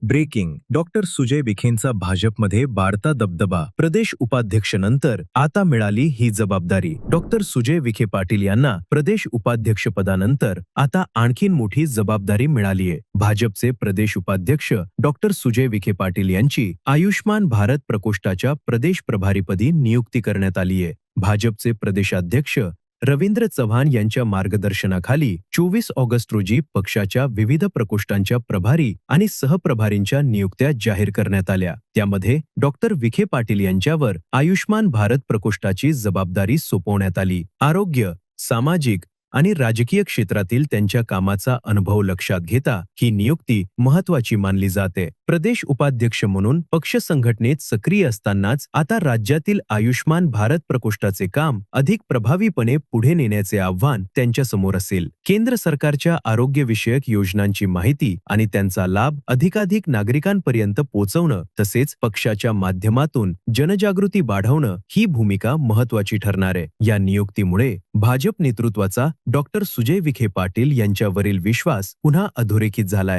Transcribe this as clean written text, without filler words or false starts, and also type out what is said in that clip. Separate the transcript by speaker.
Speaker 1: Breaking. Doctor Sujay विखेंचा भाजपमध्ये वाढता दबदबा. प्रदेश उपाध्यक्षनंतर आता मिळाली ही जबाबदारी. डॉक्टर सुजय विखे पाटील यांना प्रदेश उपाध्यक्षपदानंतर आता आणखीन मोठी जबाबदारी मिळालीये. भाजपचे प्रदेश उपाध्यक्ष डॉक्टर सुजय विखे पाटील यांची आयुष्मान भारत प्रकोष्ठाच्या प्रदेश प्रभारीपदी नियुक्ती करण्यात आलीये. भाजपचे प्रदेशाध्यक्ष रवींद्र चव्हाण यांच्या मार्गदर्शनाखाली 24 ऑगस्ट रोजी पक्षाच्या विविध प्रकोष्ठांच्या प्रभारी आणि सहप्रभारींच्या नियुक्त्या जाहीर करण्यात आल्या. त्यामध्ये डॉक्टर विखे पाटील यांच्यावर आयुष्मान भारत प्रकोष्ठाची जबाबदारी सोपवण्यात आली. आरोग्य, सामाजिक आणि राजकीय क्षेत्रातील त्यांच्या कामाचा अनुभव लक्षात घेता ही नियुक्ती महत्वाची मानली जाते. प्रदेश उपाध्यक्ष म्हणून पक्ष संघटनेत सक्रिय असतानाच आता राज्यातील आयुष्मान भारत प्रकोष्ठाचे काम अधिक प्रभावीपणे पुढे नेण्याचे आव्हान त्यांच्या समोर असेल. केंद्र सरकारच्या आरोग्यविषयक योजनांची माहिती आणि त्यांचा लाभ अधिकाधिक नागरिकांपर्यंत पोहोचवणं तसेच पक्षाच्या माध्यमातून जनजागृती वाढवणं ही भूमिका महत्वाची ठरणार आहे. या नियुक्तीमुळे भाजप नेतृत्वाचा डॉक्टर सुजय विखे पाटील यांच्यावरील विश्वास पुन्हा अधोरेखित झालाय.